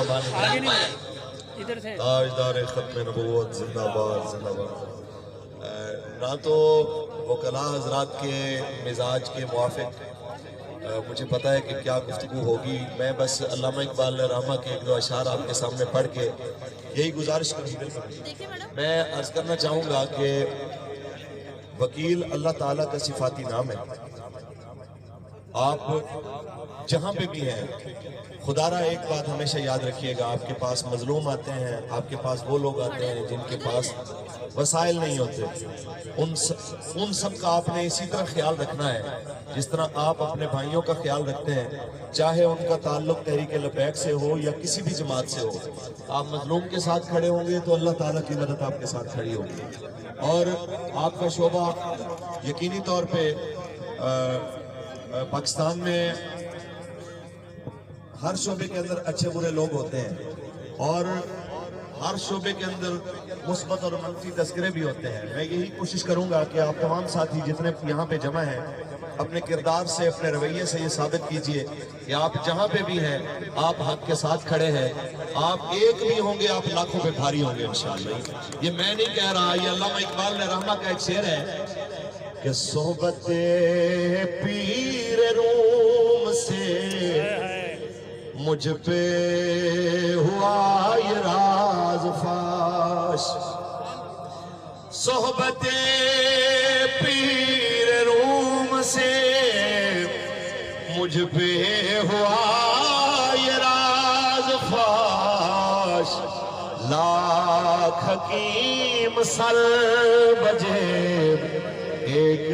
मेहरबानी। ताजदार ख़त्म नबूवत ज़िंदाबाद ज़िंदाबाद। ना तो वकला हज़रात के मिजाज के मुआफ़िक मुझे पता है कि क्या गुफ्तगू होगी। मैं बस अल्लामा इकबाल रहमा के एक दो अशार आपके सामने पढ़ के यही गुजारिश करूँगा। मैं अर्ज़ करना चाहूँगा कि वकील अल्लाह ताला का सिफाती नाम है। आप जहाँ पे भी हैं, खुदारा एक बात हमेशा याद रखिएगा, आपके पास मजलूम आते हैं, आपके पास वो लोग आते हैं जिनके पास वसाइल नहीं होते, उन सब का आपने इसी तरह ख्याल रखना है जिस तरह आप अपने भाइयों का ख्याल रखते हैं, चाहे उनका ताल्लुक तहरीक लबैक से हो या किसी भी जमात से हो। आप मजलूम के साथ खड़े होंगे तो अल्लाह ताला की मदद आपके साथ खड़ी होगी। और आपका शोबा यकीनी तौर पे पाकिस्तान में हर शोबे के अंदर अच्छे बुरे लोग होते हैं और हर शोबे के अंदर मुस्बत और मनफी तस्करे भी होते हैं। मैं यही कोशिश करूंगा कि आप तमाम साथी जितने यहाँ पे जमा हैं, अपने किरदार से, अपने रवैये से ये साबित कीजिए कि आप जहाँ पे भी हैं आप हक के साथ खड़े हैं। आप एक भी होंगे, आप लाखों पे भारी होंगे इंशाअल्लाह। ये मैं नहीं कह रहा, ये अल्लामा इकबाल रहमा का एक शेर है कि सोहबते पीर रूम से मुझ पे हुआ ये राज फाश। सोहबते पीर रूम से मुझ पे हुआ ये राज फाश। लाख हकीम सर बजे एक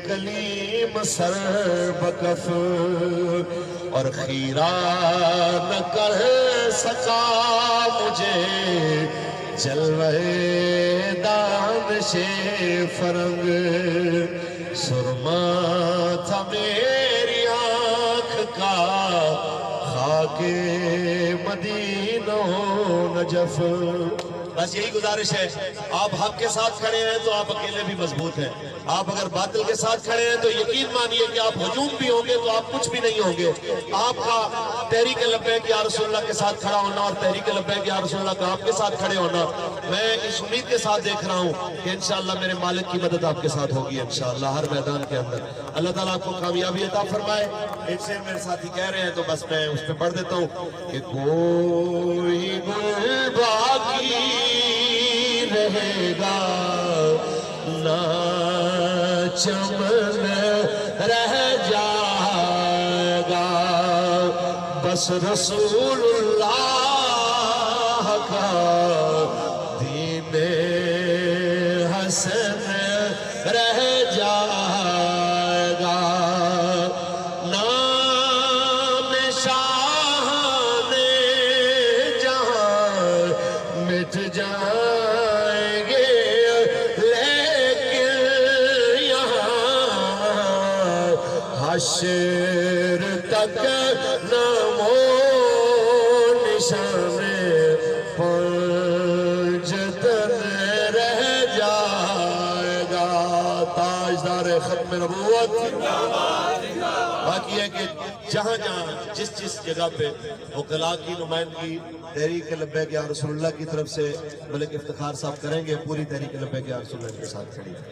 कलीम सर बकफ और खीरा न कर सका मुझे जलवे दानिशे फरंग। सुरमा था मेरी आँख का खाके मदीनो नजफ। बस यही गुजारिश है, आप हक के साथ खड़े हैं तो आप अकेले भी मजबूत हैं। आप अगर बातिल के साथ खड़े हैं तो यकीन मानिए कि आप हुजूम भी होंगे तो आप कुछ भी नहीं होंगे। आपका तहरीक लब्बैक या रसूलुल्लाह के साथ खड़ा होना और तहरीक लब्बैक या रसूलुल्लाह का आपके साथ खड़े होना, मैं इस उम्मीद के साथ देख रहा हूँ कि इंशाअल्लाह मेरे मालिक की मदद आपके साथ होगी इंशाअल्लाह हर मैदान के अंदर। अल्लाह ताला आपको कामयाबी अता फरमाए। एक शेर मेरे साथी कह रहे हैं तो बस मैं उस पर पढ़ देता हूँ कि कोई बाकी रहेगा ना चमन रह जाएगा, बस रसूलुल्लाह का दीने हसन रह जाएगा। नाम शाहाने जहां मिट जाएंगे लेकिन यहाँ हश्र तक नामो निशाने पंजतन रह जाएगा। ताजदार खत्म नबूवत। बाकी है कि जहाँ जहाँ जिस जिस जगह पे वकला की नुमाइंदगी तहरीक लब्बैक या रसूलुल्लाह की तरफ से मलिक इफ्तिखार साहब करेंगे, पूरी तहरीक लब्बैक या रसूलुल्लाह के साथ खड़ी है।